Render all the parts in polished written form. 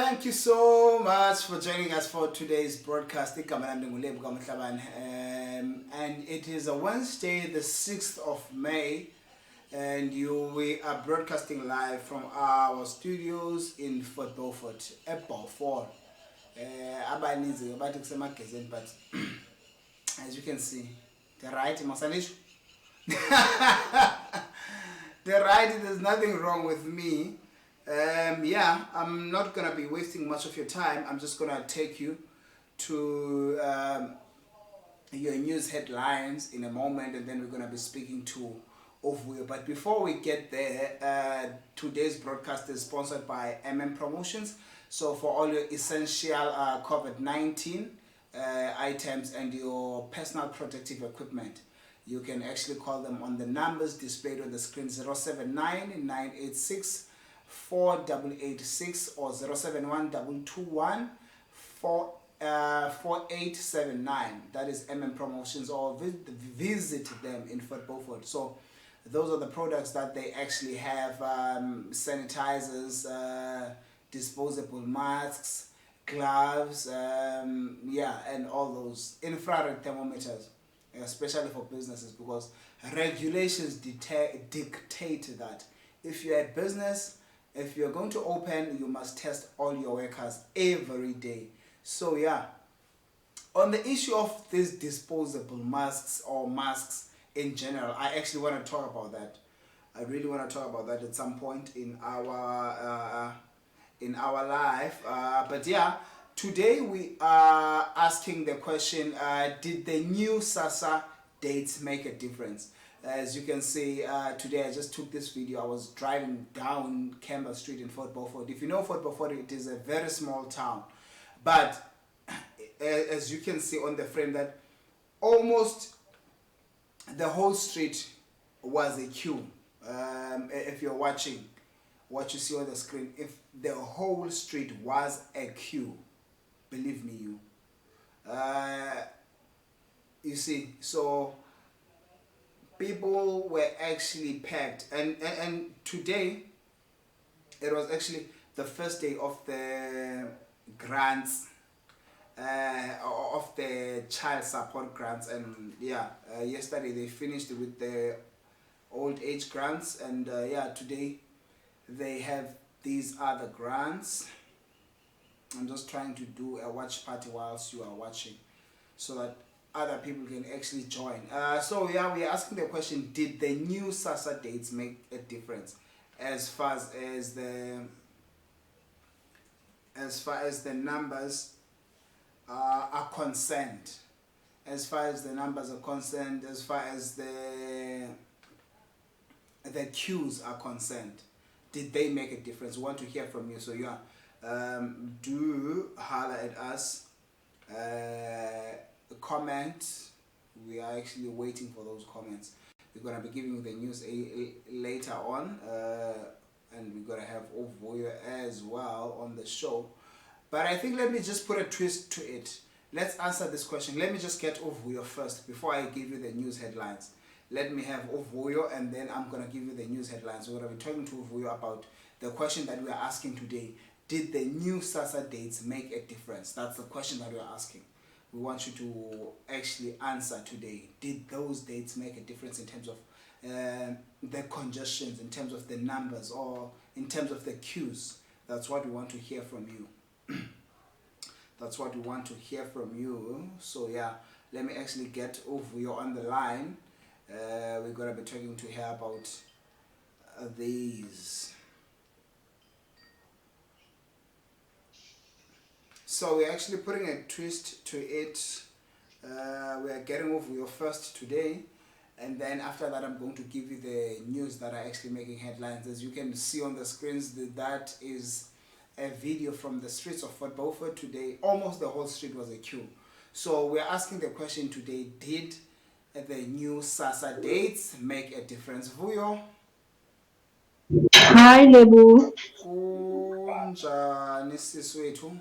Thank you so much for joining us for today's broadcast. Lebo Mothlabane. And it is a Wednesday, the 6th of May, and we are broadcasting live from our studios in Fort Beaufort, Beaufort. But as you can see, the right, Masalish. The right, there's nothing wrong with me. I'm not gonna be wasting much of your time. I'm just gonna take you to your news headlines in a moment, and then we're gonna be speaking to Vuyo. But before we get there, today's broadcast is sponsored by Promotions. So for all your essential COVID-19 items and your personal protective equipment, you can actually call them on the numbers displayed on the screen: 079-986-4886 or 071-221-4879. That is Promotions, or visit them in Fort Beaufort. So those are the products that they actually have: sanitizers, disposable masks, gloves, and all those infrared thermometers, especially for businesses, because regulations dictate that if you're a business, if you're going to open, you must test all your workers every day. So on the issue of these disposable masks or masks in general, I actually want to talk about that. I really want to talk about that at some point in our life. Today we are asking the question: did the new SASSA dates make a difference? As you can see, today I just took this video. I was driving down Campbell Street in Fort Beaufort. If you know Fort Beaufort, it is a very small town, but as you can see on the frame, that almost the whole street was a queue. If you're watching what you see on the screen, if the whole street was a queue, believe me, you see, so people were actually packed, and today it was actually the first day of the grants, of the child support grants, and yesterday they finished with the old age grants, and today they have these other grants. I'm just trying to do a watch party whilst you are watching, so that other people can actually join. We are asking the question: did the new SASSA dates make a difference as far as the numbers are concerned? As far as the numbers are concerned, as far as the queues are concerned, did they make a difference? We want to hear from you. So do holler at us, comment. We are actually waiting for those comments. We're going to be giving you the news later on, and we're going to have Vuyo as well on the show. But I think let me just put a twist to it. Let's answer this question. Let me just get Vuyo first before I give you the news headlines. Let me have Vuyo, and then I'm going to give you the news headlines. We're going to be talking to Vuyo about the question that we are asking today: did the new SASSA dates make a difference? That's the question that we are asking. We want you to actually answer today. Did those dates make a difference in terms of the congestions, in terms of the numbers, or in terms of the queues? That's what we want to hear from you. That's what we want to hear from you. So let me actually get Vuyo on the line. We're going to be talking to her about these. So we're actually putting a twist to it. We are getting Vuyo first today, and then after that I'm going to give you the news that are actually making headlines. As you can see on the screens, that is a video from the streets of Fort Beaufort today. Almost the whole street was a queue. So we're asking the question today: did the new SASSA dates make a difference? Vuyo. Hi Lebo. Kunjani siswethu?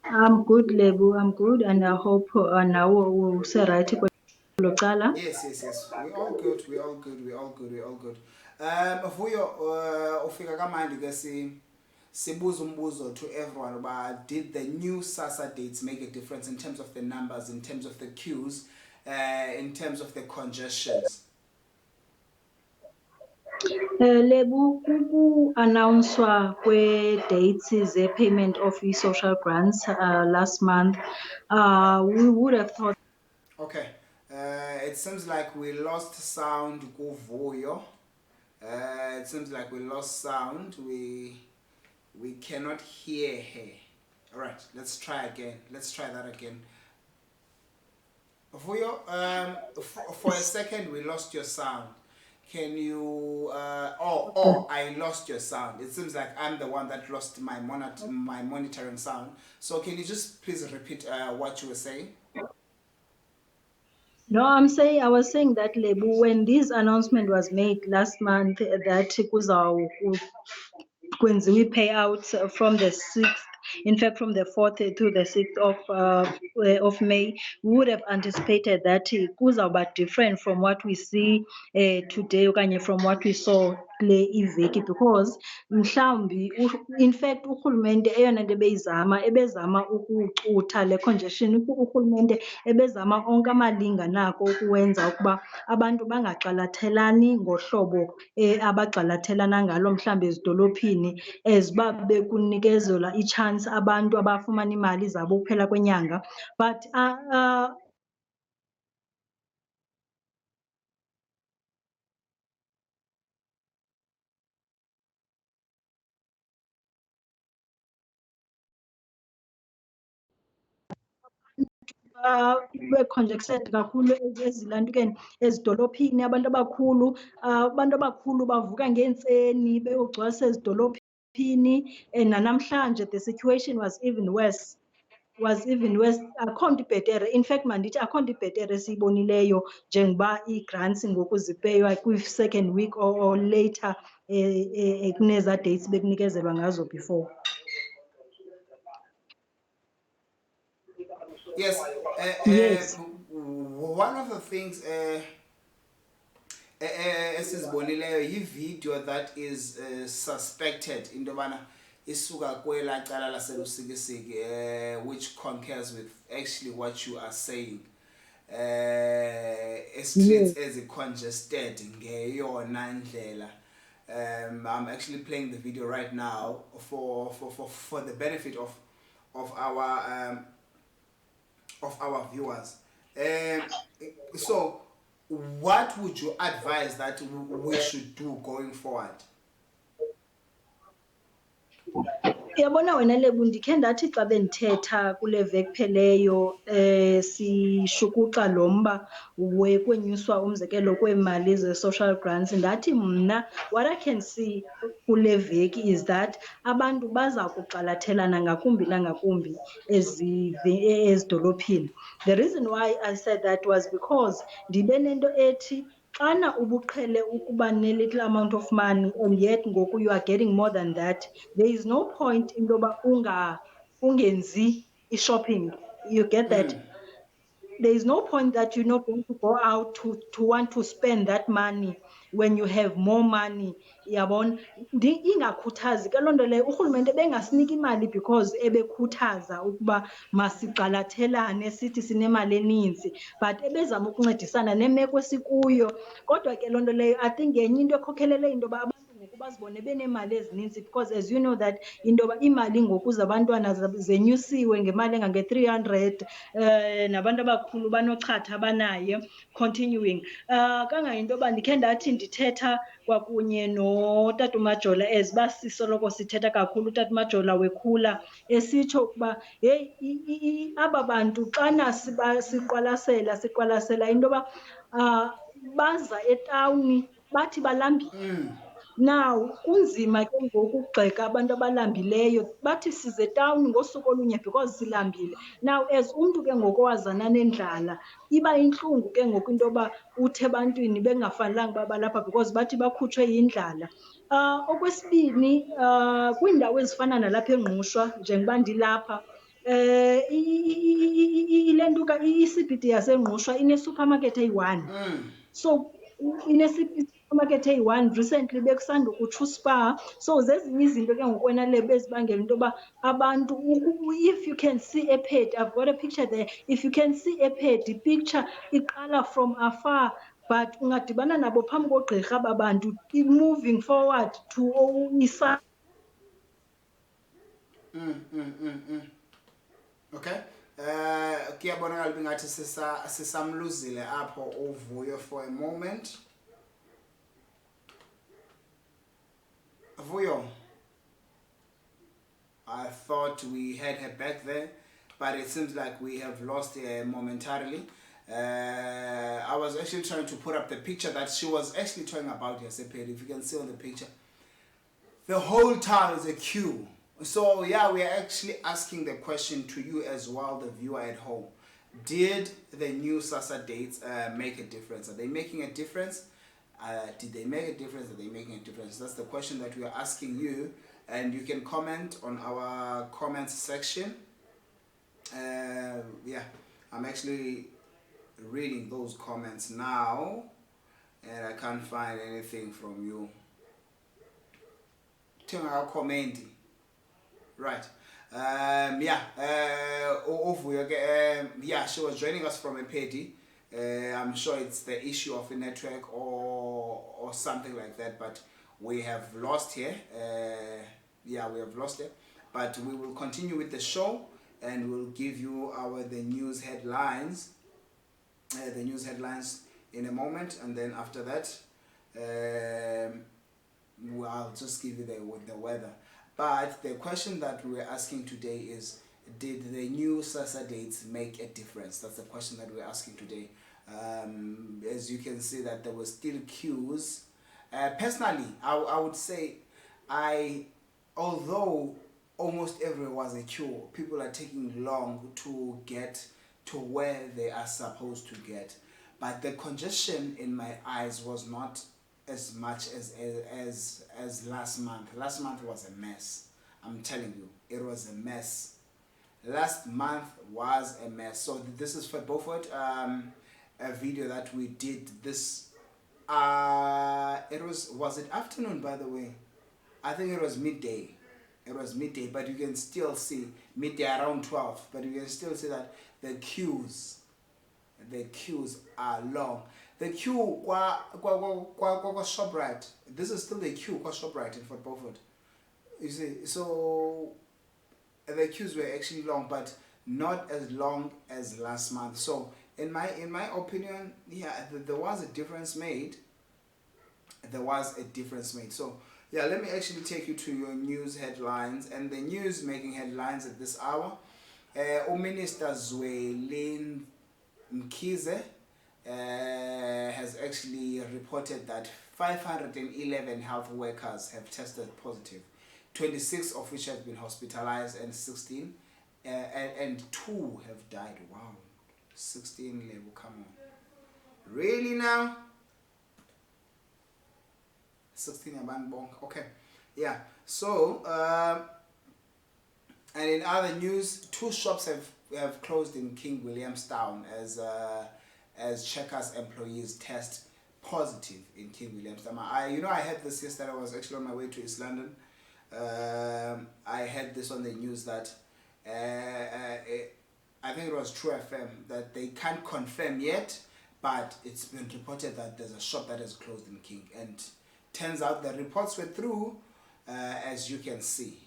I'm good Lebo, I'm good, and I hope now right locala. Yes. We all good. Vuyo, ufika kamandi ke sibuza umbuzo to everyone about, did the new SASSA dates make a difference in terms of the numbers, in terms of the queues, in terms of the congestions? Lebo, uku-announcwa kwe-dates ze-payment of social grants last month, we would have thought. Okay, it seems like we lost sound kuvuyo. It seems like we lost sound. We cannot hear her. All right, let's try again. Let's try that again. Vuyo, for a second we lost your sound. Can you? I lost your sound. It seems like I'm the one that lost my monitoring sound. So can you just please repeat what you were saying? No, I was saying that Lebo, when this announcement was made last month that kwenziwe payouts from the 6th, in fact from the 4th to the 6th of May, we would have anticipated that kuzawuba different from what we see today okanye from what we saw kule iveki, because mhlawumbi in fact urhulumente eyona nto ebezama ukucutha le congestion, urhulumente ebezama onke amalinga nako ukuwenza ukuba abantu bangaxalathelani ngohlobo abagxalathelana ngalo mhlawumbi ezidolophini, as uba bekunikezelwa i-chance abantu abafumana imali zabo ukuphela kwenyanga. But be-congested kakhulu ezilantukeni, ezidolophini. Abantu abakhulu bavuka ngeentseni beyogcwasa ezidolophini, and nanamhlanje the situation was even worse. Akho nto ibhetere, in fact mandithi akho nto ibhetere esiyibonileyo njengoba ii-grants ngoku zipeywa kwi-second week or later kunezaa dates bekunikezelwa ngazo before. Yes. Yes. One of the things esizibonileyo yi-video that is suspected into yobana isuka kwela cala laselusikisiki, which concurs with actually what you are saying. Streets ezi-congested ngeyona ndlela. I'm actually playing the video right now for the benefit of our viewers. So what would you advise that we should do going forward? Uyabona wena Lebo, ndikhe ndathi xa bendithetha kule veki pheleyo sishukuxa lo mba wekwenyuswa umzekelo kweemali ze-social grants, ndathi mna what I can see kule veki is that abantu baza kuxalathelana ngakumbi nangakumbi ezidolophini. The reason why I said that was because ndibe nento ethi xana ubuqhele ukuba ne-little amount of money and yet ngoku you are getting more than that, there is no point into yoba ungenzi i-shopping. You get that? There is no point that you're not going to go out to want to spend that money when you have more money. Yabona, ingakhuthazi ke loo nto leyo. Urhulumente bengasiniki imali because ebekhuthaza ukuba masiqalathelane sithi sinemali eninzi, but ebezama ukuncedisana nemeko esikuyo. Kodwa ke loo nto leyo I think yenye into ekhokhelele into yoba abantu ngoku bazibone benemali ezininzi, because as you know that into yoba imali ngoku zabantwana zenyusiwe ngemali engange-300, nabantu abakhulu banochatha abanayo continuing. Kangayinto yoba ndikhe ndathi ndithetha kwakunye notata uMajola, as uba sisoloko sithetha kakhulu utata uMajola wekhula, esitsho ukuba heyi aba bantu xana siqwalasela into yoba baza etawuni bathi balambile. Now kunzima ke ngoku ukugxeka abantu abalambileyo, bathi size etawuni ngosuku olunye because silambile. Now as umntu ke ngoku owazana nendlala, iba intlungu ke ngoku into yoba uthi ebantwini bengafanelanga uba balapha because bathi bakhutshwe yindlala. Okwesibini, kwiindawo ezifana nalapha eNgqushwa njengoba ndilapha, ile nto i-CBD yaseNgqushwa ine-supermarket eyi-one. So inesuphamakethe supermarket eyi-1 recently bekusanda ukutsho uSpar. So zezinye izinto ke ngokwena Lebo ezibangela into yoba abantu, if you can see a ped, I've got a picture there, if you can see a ped, picture iqala from afar, but ungadibana nabo phambi kogqirha aba bantu moving forward to isa. Okay. Kuyabonakala bengathi sisamluzile apho uVuyo for a moment. Vuyo, I thought we had her back there, but it seems like we have lost her momentarily. I was actually trying to put up the picture that she was actually talking about yesterday. If you can see on the picture, the whole town is a queue. So yeah, we are actually asking the question to you as well, the viewer at home. Did the new SASSA dates make a difference? Are they making a difference? Did they make a difference? Are they making a difference? That's the question that we are asking you, and you can comment on our comments section. Yeah, I'm actually reading those comments now, and I can't find anything from you. Commenting. Right. Yeah. Yeah, she was joining us from a pedi. I'm sure it's the issue of a network or something like that, but we have lost here. Yeah, we have lost it. But we will continue with the show, and we'll give you the news headlines. The news headlines in a moment, and then after that, I'll just give you the weather. But the question that we're asking today is, did the new SASSA dates make a difference? That's the question that we're asking today. As you can see that there were still queues. Personally, I would say, although almost everywhere was a queue, people are taking long to get to where they are supposed to get. But the congestion in my eyes was not as much as last month. Last month was a mess. I'm telling you, it was a mess. Last month was a mess. So this is Fort Beaufort, a video that we did this. Was it afternoon, by the way? I think it was midday. It was midday, but you can still see midday around 12. But you can still see that the queues are long. The queue kwa ShopRite. This is still the queue kwa ShopRite in Fort Beaufort. You see, so the queues were actually long, but not as long as last month. So in my opinion, yeah, there was a difference made. There was a difference made. So yeah, let me actually take you to your news headlines, and the news making headlines at this hour. Minister Zweli Mkhize has actually reported that 511 health workers have tested positive, 26 of which have been hospitalized, and 16 and 2 have died. Wow, 16 Lebo, come on, really now? 16 yaban bonk. Okay, yeah. So and in other news, 2 shops have closed in King Williamstown as Checkers employees test positive in King Williamstown. I had this yesterday. I was actually on my way to East London. I had this on the news that I think it was True FM that they can't confirm yet, but it's been reported that there's a shop that has closed in King, and turns out the reports were true, as you can see.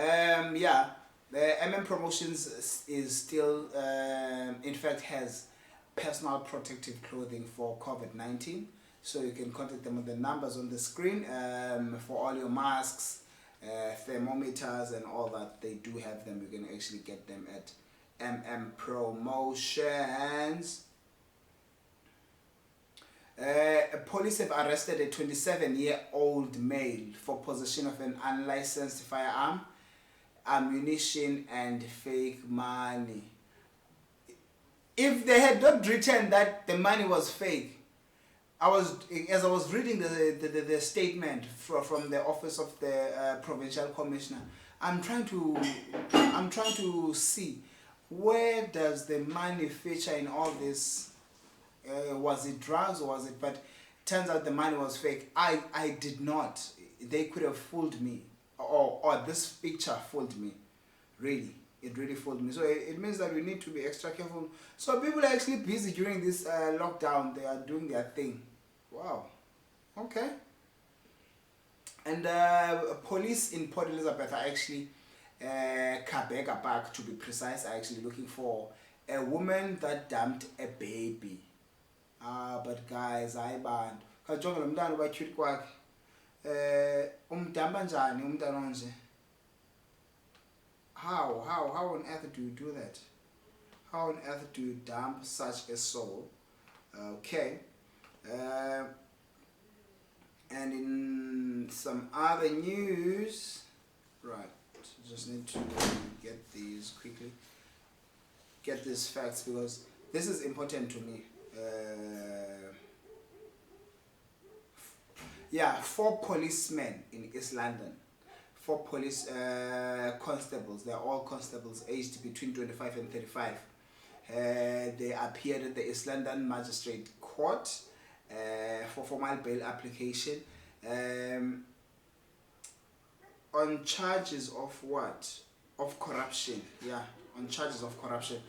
Yeah, the Promotions is still, in fact, has personal protective clothing for COVID-19. So you can contact them on the numbers on the screen for all your masks, thermometers, and all that. They do have them. You can actually get them at Promotions. Police have arrested a 27-year-old male for possession of an unlicensed firearm, ammunition, and fake money. If they had not written that the money was fake, as I was reading the statement from the office of the provincial commissioner, I'm trying to see where does the money feature in all this. Was it drugs or was it? But turns out the money was fake. I did not. They could have fooled me, or this picture fooled me. Really, it really fooled me. So it means that we need to be extra careful. So people are actually busy during this lockdown. They are doing their thing. Wow. Okay. And police in Port Elizabeth are actually, Kabega Park to be precise, are actually looking for a woman that dumped a baby. But guys, hayi bantu. Kajonga lo mntana uba cute kwakhe. Umdamba njani umntana onje? How on earth do you do that? How on earth do you dump such a soul? Okay. And in some other news, right, just need to get these quickly, get these facts, because this is important to me. Yeah, 4 policemen in East London, 4 police constables, they're all constables aged between 25 and 35. They appeared at the East London Magistrate Court for formal bail application on charges of what? Of corruption. Yeah, on charges of corruption.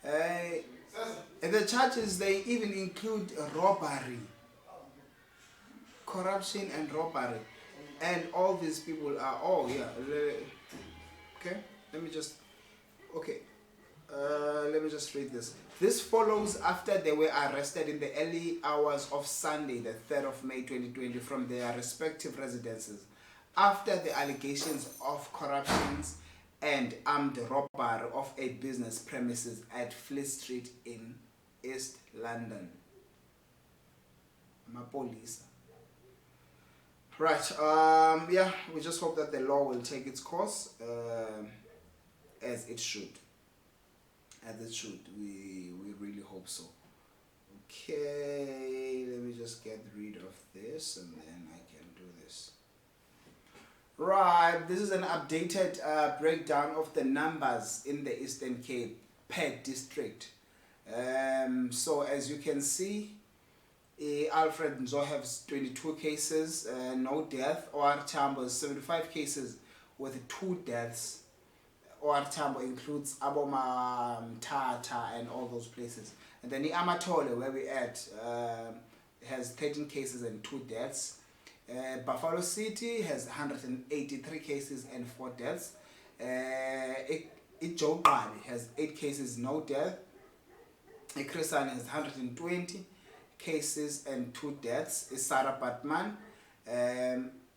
The charges, they even include robbery, corruption and robbery, and all these people are, oh yeah, okay, let me just read this. This follows after they were arrested in the early hours of Sunday, the 3rd of May 2020, from their respective residences after the allegations of corruptions and armed robbery of a business premises at Fleet Street in East London. Police. Right, yeah, we just hope that the law will take its course as it should. As it should. We really hope so. Okay, let me just get rid of this and then I can do this. Right, this is an updated breakdown of the numbers in the Eastern Cape per district. So as you can see, Alfred Nzo has 22 cases, no death. OR Tambo has 75 cases with 2 deaths. OR Tambo includes Aboma, Tata and all those places. And then the Amatole, where we at, has 13 cases and 2 deaths. Buffalo City has 183 cases and 4 deaths. Ijogqali has 8 cases, no death. Krisani has 120 cases and 2 deaths. Sarah Batman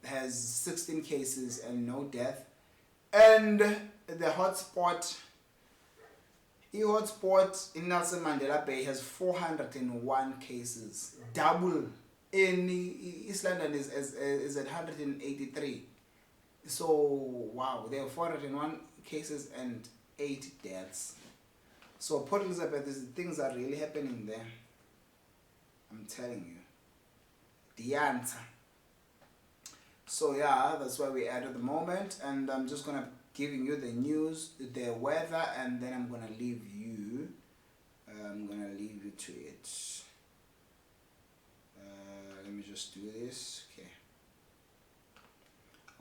has 16 cases and no death. And the hotspot in Nelson Mandela Bay has 401 cases, double. In East London is at 183. So wow, there are 401 cases and 8 deaths. So Port Elizabeth, things are really happening there. I'm telling you. The answer. So yeah, that's where we are at the moment, and I'm just gonna giving you the news, the weather, and then I'm gonna leave you. To it. Let me just do this. Okay.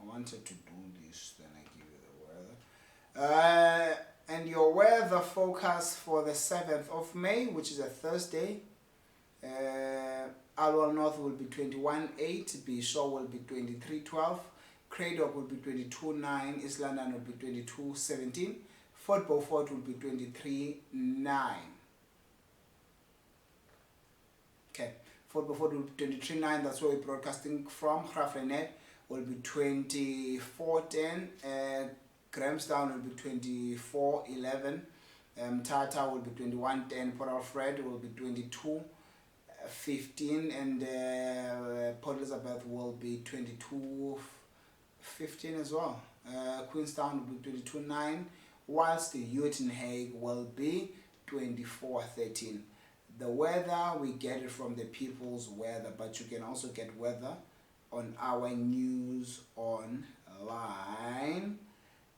I wanted to do this, then I give you the weather. And your weather forecast for the 7th of May, which is a Thursday. Alwell North will be 21.8, Bishop will be 23.12, Craddock will be 22.9, East London will be 22.17, Fort Beaufort will be 23.9. Okay, Fort Beaufort will be 23.9, that's where we're broadcasting from. Grafrenet will be 24.10, Grahamstown will be 24.11, Tata will be 21.10, Port Alfred will be 22.15, and Port Elizabeth will be 22.15 as well. Queenstown will be 22.9, whilst the Uitenhage will be 24.13. The weather, we get it from the People's Weather, but you can also get weather on our news online.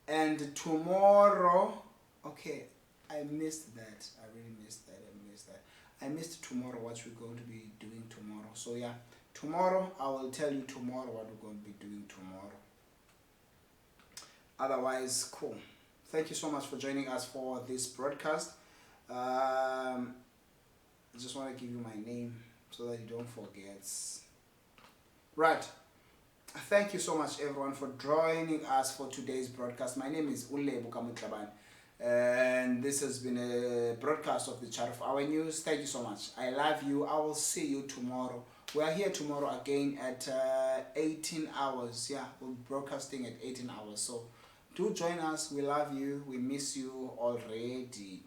And tomorrow, okay, I missed that. I really missed that. I missed tomorrow, what we're going to be doing tomorrow. So yeah, tomorrow I will tell you tomorrow what we're going to be doing tomorrow. Otherwise, cool. Thank you so much for joining us for this broadcast. I just want to give you my name so that you don't forget. Right. Thank you so much everyone for joining us for today's broadcast. My name is Lebo Mothlabane, and this has been a broadcast of the Chart of Our News. Thank you so much. I love you. I will see you tomorrow. We are here tomorrow again at 18 hours. Yeah, we'll be broadcasting at 18 hours. So do join us. We love you. We miss you already.